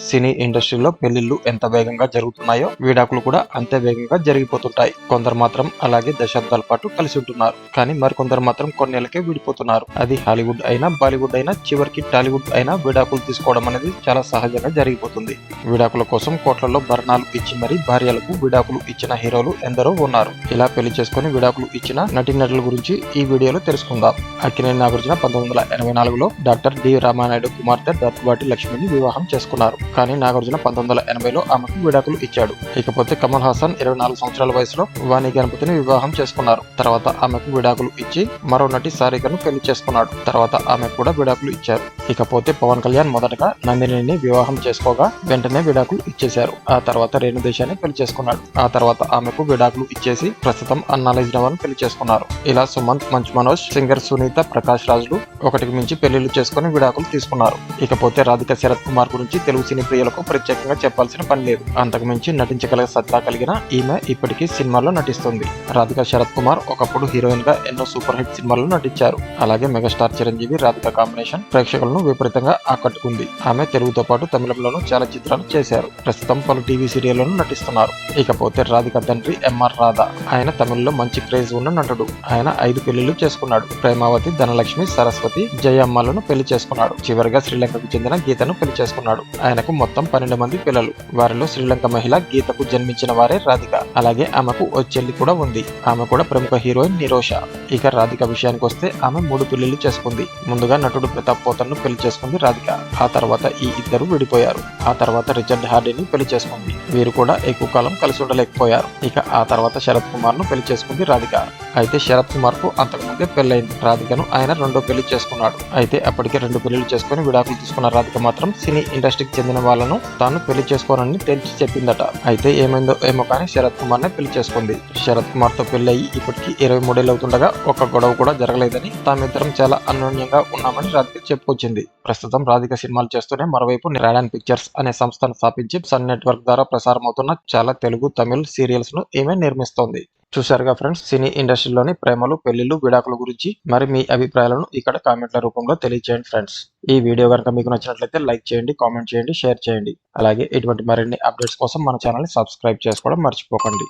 సినీ ఇండస్ట్రీలో పెళ్లిళ్లు ఎంత వేగంగా జరుగుతున్నాయో విడాకులు కూడా అంతే వేగంగా జరిగిపోతుంటాయి. కొందరు మాత్రం అలాగే దశాబ్దాల పాటు కలిసి ఉంటున్నారు. కానీ మరికొందరు మాత్రం కొన్నేళ్లకే విడిపోతున్నారు. అది హాలీవుడ్ అయినా బాలీవుడ్ అయినా చివరికి టాలీవుడ్ అయినా విడాకులు తీసుకోవడం అనేది చాలా సహజంగా జరిగిపోతుంది. విడాకుల కోసం కోట్లలో భరణాలు ఇచ్చి మరీ భార్యలకు విడాకులు ఇచ్చిన హీరోలు ఎందరో ఉన్నారు. ఇలా పెళ్లి చేసుకుని విడాకులు ఇచ్చిన నటీనటుల గురించి ఈ వీడియోలో తెలుసుకుందాం. అక్కినేని నాగార్జున 1984లో డాక్టర్ డి రామానాయుడు కుమార్తె దత్తుబాటి లక్ష్మిని వివాహం చేసుకున్నారు. కానీ నాగార్జున 1980లో ఆమెకు విడాకులు ఇచ్చాడు. ఇకపోతే కమల్ హాసన్ 24 సంవత్సరాల వయసులో వాణి గణపతిని వివాహం చేసుకున్నారు. తర్వాత ఆమెకు విడాకులు ఇచ్చి మరో నటి సారికను పెళ్లి చేసుకున్నాడు. తర్వాత ఆమెకు కూడా విడాకులు ఇచ్చారు. ఇకపోతే పవన్ కళ్యాణ్ మొదటగా నందినిని వివాహం చేసుకోగా వెంటనే విడాకులు ఇచ్చేశారు. ఆ తర్వాత రేణు దేశాన్ని పెళ్లి చేసుకున్నాడు. ఆ తర్వాత ఆమెకు విడాకులు ఇచ్చేసి ప్రస్తుతం అన్నాలైజ్ నవన్ పెళ్లి చేసుకున్నారు. ఇలా సుమంత్, మంచు మనోజ్, సింగర్ సునీత, ప్రకాష్ రాజులు ఒకటికి మించి పెళ్లిళ్లు చేసుకుని విడాకులు తీసుకున్నారు. ఇకపోతే రాధిక శరత్ కుమార్ గురించి తెలుగు సినీ ప్రియులకు ప్రత్యేకంగా చెప్పాల్సిన పని లేదు. అంతకు మించి నటించగల సత్తా కలిగిన ఈమె ఇప్పటికీ సినిమాల్లో నటిస్తుంది. రాధిక శరత్ కుమార్ ఒకప్పుడు హీరోయిన్ గా ఎన్నో సూపర్ హిట్ సినిమాల్లో నటించారు. అలాగే మెగాస్టార్ చిరంజీవి రాధిక కాంబినేషన్ ప్రేక్షకులను విపరీతంగా ఆకట్టుకుంది. ఆమె తెలుగుతో పాటు తమిళంలోనూ చాలా చిత్రాలు చేశారు. ప్రస్తుతం పలు టీవీ సీరియల్లోనూ నటిస్తున్నారు. ఇకపోతే రాధిక తండ్రి ఎంఆర్ రాధా. ఆయన తమిళ్లో మంచి క్రేజ్ ఉన్న నటుడు. ఆయన 5 పెళ్లిళ్లు చేసుకున్నాడు. ప్రేమావతి, ధనలక్ష్మి, సరస్వతి, జయమ్మలను పెళ్లి చేసుకున్నాడు. చివరిగా శ్రీలంకకు చెందిన గీతను పెళ్లి చేసుకున్నాడు. ఆయనకు మొత్తం 12 మంది పిల్లలు. వారిలో శ్రీలంక మహిళ గీతకు జన్మించిన వారే రాధిక. అలాగే ఆమెకు ఓ చెల్లి కూడా ఉంది. ఆమె కూడా ప్రముఖ హీరోయిన్ నిరోష. ఇక రాధిక విషయానికి వస్తే ఆమె 3 పెళ్లిళ్లు చేసుకుంది. ముందుగా నటుడు ప్రతాప్ పోతన్ను పెళ్లి చేసుకుంది రాధిక. ఆ తర్వాత ఈ ఇద్దరు విడిపోయారు. ఆ తర్వాత రిచర్డ్ హార్డీని పెళ్లి చేసుకుంది. వీరు కూడా ఎక్కువ కాలం కలిసి ఉండలేకపోయారు. ఇక ఆ తర్వాత శరత్ కుమార్ ను పెళ్లి చేసుకుంది రాధిక. అయితే శరత్ కుమార్ కు అంతకుముందే పెళ్లైంది. రాధికను ఆయన 2వ పెళ్లి చేసుకున్నాడు. అయితే అప్పటికే 2 పెళ్లిళ్లు చేసుకుని విడాకులు తీసుకున్న రాధిక మాత్రం సినీ ఇండస్ట్రీకి చెందిన వాళ్ళను తాను పెళ్లి చేసుకోనని తేల్చి చెప్పిందట. అయితే ఏమైందో ఏమో కానీ శరత్ కుమార్ నే పెళ్లి చేసుకుంది. శరత్ కుమార్ తో పెళ్లి అయ్యి ఇప్పటికి 23 ఏళ్ళు అవుతుండగా ఒక్క గొడవ కూడా జరగలేదని, తామిద్దరం చాలా అన్యోన్యంగా ఉన్నామని రాధిక చెప్పుకొచ్చింది. ప్రస్తుతం రాధిక సినిమాలు చేస్తూనే మరోవైపు రాడాన్ పిక్చర్స్ అనే సంస్థను స్థాపించి సన్ నెట్వర్క్ ద్వారా ప్రసారం అవుతున్న చాలా తెలుగు, తమిళ్ సీరియల్స్ ను ఈమె నిర్మిస్తోంది. చూశారుగా ఫ్రెండ్స్, సినీ ఇండస్ట్రీలోని ప్రేమలు, పెళ్లిళ్లు, విడాకుల గురించి. మరి మీ అభిప్రాయాలను ఇక్కడ కామెంట్ల రూపంలో తెలియజేయండి ఫ్రెండ్స్. ఈ వీడియో కనుక మీకు నచ్చినట్లయితే లైక్ చేయండి, కామెంట్ చేయండి, షేర్ చేయండి. అలాగే ఇటువంటి మరిన్ని అప్డేట్స్ కోసం మన ఛానల్ ని సబ్స్క్రైబ్ చేసుకోవడం మర్చిపోకండి.